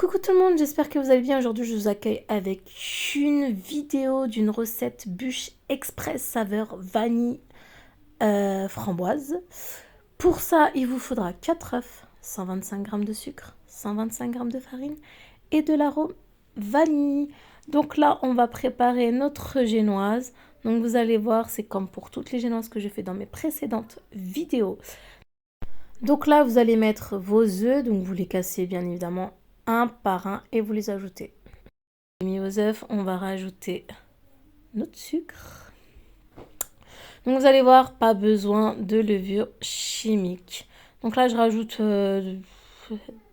Coucou tout le monde, j'espère que vous allez bien. Aujourd'hui, je vous accueille avec une vidéo d'une recette bûche express saveur vanille framboise. Pour ça, il vous faudra 4 œufs, 125 g de sucre, 125 g de farine et de l'arôme vanille. Donc là, on va préparer notre génoise. Donc vous allez voir, c'est comme pour toutes les génoises que j'ai fait dans mes précédentes vidéos. Donc là, vous allez mettre vos œufs, donc vous les cassez bien évidemment un par un et vous les ajoutez. Mis aux œufs, on va rajouter notre sucre. Donc vous allez voir, pas besoin de levure chimique. Donc là, je rajoute de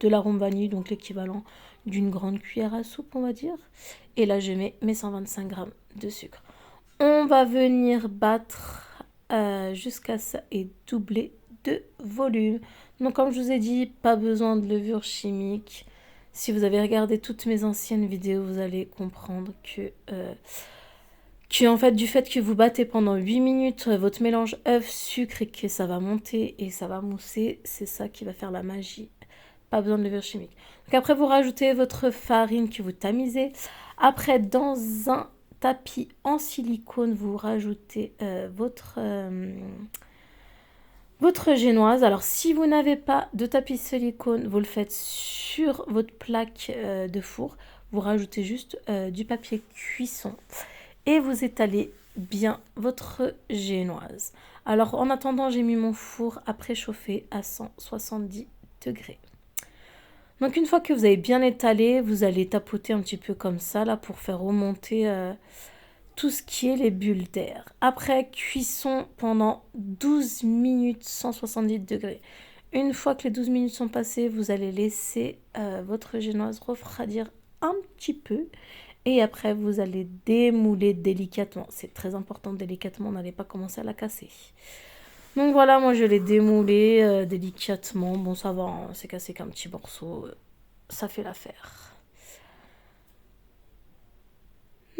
l'arôme vanille, donc l'équivalent d'une grande cuillère à soupe, on va dire. Et là, je mets mes 125 g de sucre. On va venir battre jusqu'à ça et doubler de volume. Donc comme je vous ai dit, pas besoin de levure chimique. Si vous avez regardé toutes mes anciennes vidéos, vous allez comprendre que en fait, du fait que vous battez pendant 8 minutes votre mélange œuf, sucre et que ça va monter et ça va mousser, c'est ça qui va faire la magie. Pas besoin de levure chimique. Donc après, vous rajoutez votre farine que vous tamisez. Après, dans un tapis en silicone, vous rajoutez votre génoise. Alors, si vous n'avez pas de tapis silicone, vous le faites sur votre plaque de four. Vous rajoutez juste du papier cuisson et vous étalez bien votre génoise. Alors, en attendant, j'ai mis mon four à préchauffer à 170 degrés. Donc, une fois que vous avez bien étalé, vous allez tapoter un petit peu comme ça là pour faire remonter tout ce qui est les bulles d'air. Après, cuisson pendant 12 minutes 170 degrés. Une fois que les 12 minutes sont passées, vous allez laisser votre génoise refroidir un petit peu. Et après, vous allez démouler délicatement. C'est très important, délicatement, n'allez pas commencer à la casser. Donc voilà, moi je l'ai démoulé délicatement. Bon, ça va, hein, c'est cassé qu'un petit morceau. Ça fait l'affaire.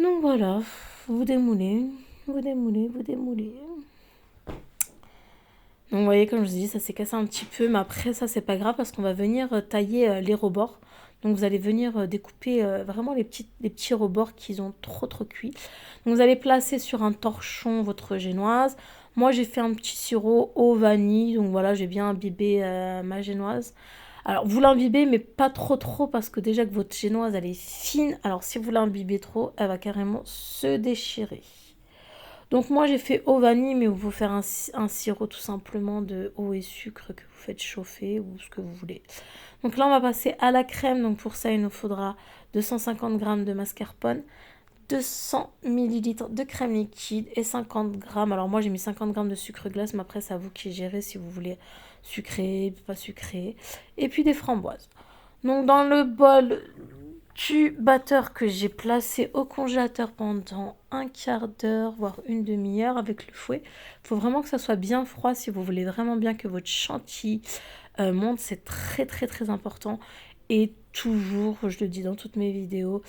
Donc voilà, vous démoulez, vous démoulez, vous démoulez. Donc vous voyez, comme je vous dis, ça s'est cassé un petit peu, mais après ça c'est pas grave parce qu'on va venir tailler les rebords. Donc vous allez venir découper vraiment les petits rebords qui ont trop cuit. Donc vous allez placer sur un torchon votre génoise. Moi j'ai fait un petit sirop au vanille, donc voilà, j'ai bien imbibé ma génoise. Alors vous l'imbibez mais pas trop parce que déjà que votre génoise elle est fine. Alors si vous l'imbibez trop, elle va carrément se déchirer. Donc moi j'ai fait eau vanille, mais vous pouvez faire un sirop tout simplement de eau et sucre que vous faites chauffer ou ce que vous voulez. Donc là on va passer à la crème. Donc pour ça il nous faudra 250 g de mascarpone, 200 ml de crème liquide et 50 g. Alors moi j'ai mis 50 g de sucre glace, mais après c'est à vous qui gérez si vous voulez sucré, pas sucré. Et puis des framboises. Donc dans le bol du batteur que j'ai placé au congélateur pendant un quart d'heure, voire une demi-heure avec le fouet. Il faut vraiment que ça soit bien froid si vous voulez vraiment bien que votre chantilly monte. C'est très important. Et toujours, je le dis dans toutes mes vidéos,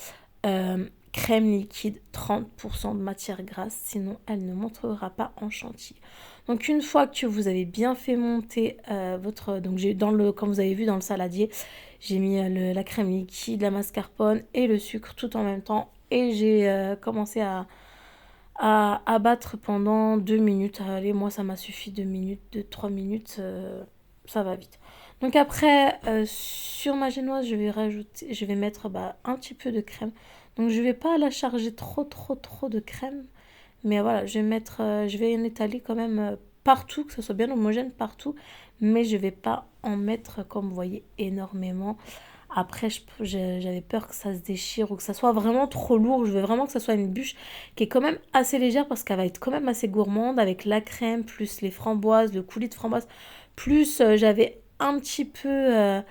crème liquide, 30% de matière grasse, sinon elle ne montera pas en chantilly. Donc une fois que vous avez bien fait monter donc j'ai comme vous avez vu dans le saladier, j'ai mis la crème liquide, la mascarpone et le sucre tout en même temps. Et j'ai commencé à battre pendant 2 minutes. Allez, moi ça m'a suffi 2 minutes, 3 minutes, ça va vite. Donc après, sur ma génoise, je vais mettre un petit peu de crème. Donc je vais pas la charger trop de crème. Mais voilà, je vais en étaler quand même partout, que ce soit bien homogène partout. Mais je vais pas en mettre, comme vous voyez, énormément. Après, j'avais peur que ça se déchire ou que ça soit vraiment trop lourd. Je veux vraiment que ça soit une bûche qui est quand même assez légère parce qu'elle va être quand même assez gourmande avec la crème, plus les framboises, le coulis de framboise. Plus j'avais un petit peu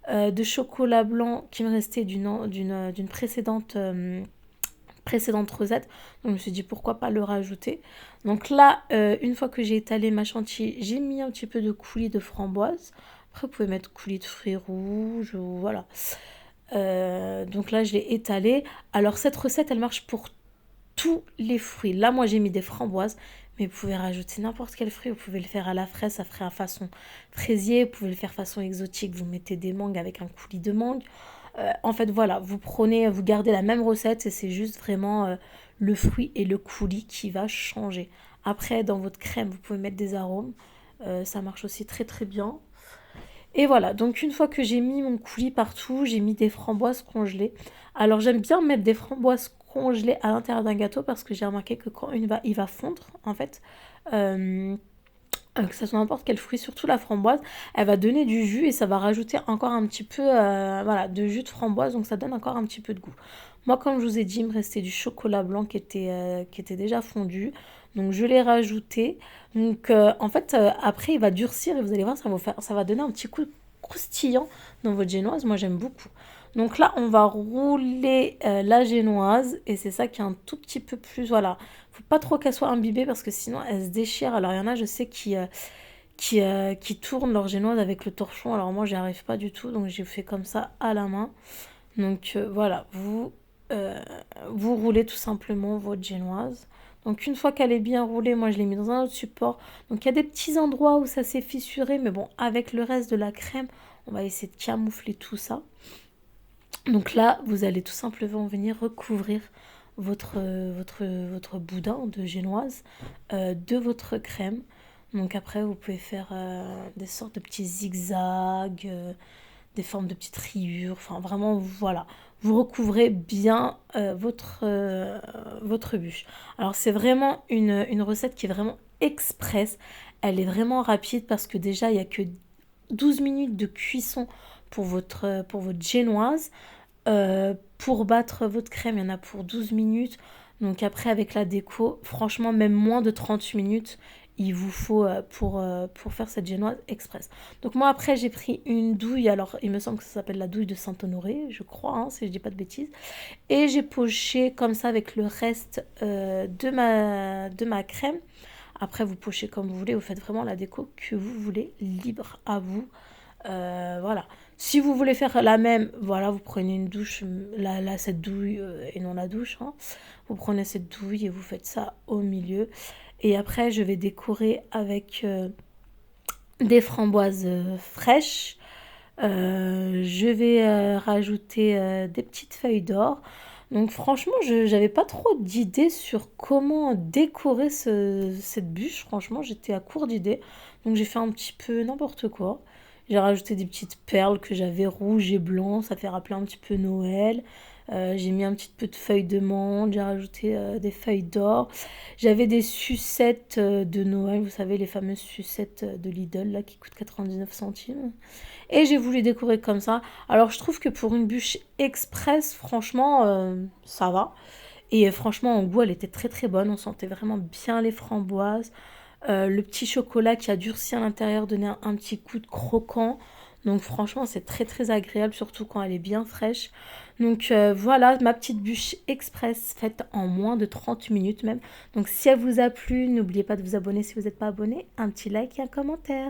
de chocolat blanc qui me restait d'une précédente recette. Donc je me suis dit pourquoi pas le rajouter. Donc là, une fois que j'ai étalé ma chantilly, j'ai mis un petit peu de coulis de framboise. Après, vous pouvez mettre coulis de fruits rouges, ou voilà. Donc là, je l'ai étalé. Alors cette recette, elle marche pour tous les fruits. Là, moi, j'ai mis des framboises, mais vous pouvez rajouter n'importe quel fruit. Vous pouvez le faire à la fraise, ça ferait à façon fraisier. Vous pouvez le faire façon exotique, vous mettez des mangues avec un coulis de mangue. En fait, voilà, vous gardez la même recette et c'est juste vraiment le fruit et le coulis qui va changer. Après, dans votre crème, vous pouvez mettre des arômes. Ça marche aussi très très bien. Et voilà, donc une fois que j'ai mis mon coulis partout, j'ai mis des framboises congelées. Alors j'aime bien mettre des framboises congelées à l'intérieur d'un gâteau parce que j'ai remarqué que quand il va fondre, en fait, euh, que ça soit n'importe quel fruit, surtout la framboise, elle va donner du jus et ça va rajouter encore un petit peu voilà, de jus de framboise, donc ça donne encore un petit peu de goût. Moi, comme je vous ai dit, il me restait du chocolat blanc qui était déjà fondu, donc je l'ai rajouté. Donc en fait, après, il va durcir et vous allez voir, ça va donner un petit coup croustillant dans votre génoise. Moi, j'aime beaucoup. Donc là, on va rouler la génoise et c'est ça qui est un tout petit peu plus, voilà, faut pas trop qu'elle soit imbibée parce que sinon elle se déchire. Alors il y en a, je sais, qui tournent leur génoise avec le torchon. Alors moi, j'y arrive pas du tout, donc j'ai fait comme ça à la main. Donc voilà, euh, vous roulez tout simplement votre génoise. Donc une fois qu'elle est bien roulée, moi je l'ai mis dans un autre support. Donc il y a des petits endroits où ça s'est fissuré, mais bon, avec le reste de la crème, on va essayer de camoufler tout ça. Donc là, vous allez tout simplement venir recouvrir votre boudin de génoise de votre crème. Donc après, vous pouvez faire des sortes de petits zigzags, des formes de petites rayures. Enfin, vraiment, voilà. Vous recouvrez bien votre bûche. Alors, c'est vraiment une recette qui est vraiment express. Elle est vraiment rapide parce que déjà, il n'y a que 12 minutes de cuisson pour votre génoise. Pour battre votre crème, il y en a pour 12 minutes. Donc après, avec la déco, franchement, même moins de 30 minutes, il vous faut pour faire cette génoise express. Donc moi, après, j'ai pris une douille. Alors, il me semble que ça s'appelle la douille de Saint-Honoré, je crois, hein, si je dis pas de bêtises. Et j'ai poché comme ça avec le reste de ma crème. Après, vous pochez comme vous voulez. Vous faites vraiment la déco que vous voulez, libre à vous. Voilà. Si vous voulez faire la même, voilà, vous prenez une douche, cette douille et non la douche, hein. Vous prenez cette douille et vous faites ça au milieu. Et après, je vais décorer avec des framboises fraîches. Je vais rajouter des petites feuilles d'or. Donc franchement, je n'avais pas trop d'idées sur comment décorer cette bûche. Franchement, j'étais à court d'idées. Donc j'ai fait un petit peu n'importe quoi. J'ai rajouté des petites perles que j'avais rouges et blancs. Ça fait rappeler un petit peu Noël. J'ai mis un petit peu de feuilles de menthe. J'ai rajouté des feuilles d'or. J'avais des sucettes de Noël. Vous savez, les fameuses sucettes de Lidl là, qui coûtent 99 centimes. Et j'ai voulu décorer comme ça. Alors je trouve que pour une bûche express, franchement, ça va. Et franchement, en goût, elle était très très bonne. On sentait vraiment bien les framboises. Le petit chocolat qui a durci à l'intérieur donnait un petit coup de croquant. Donc franchement, c'est très très agréable, surtout quand elle est bien fraîche. Donc voilà, ma petite bûche express faite en moins de 30 minutes même. Donc si elle vous a plu, n'oubliez pas de vous abonner si vous n'êtes pas abonné. Un petit like et un commentaire.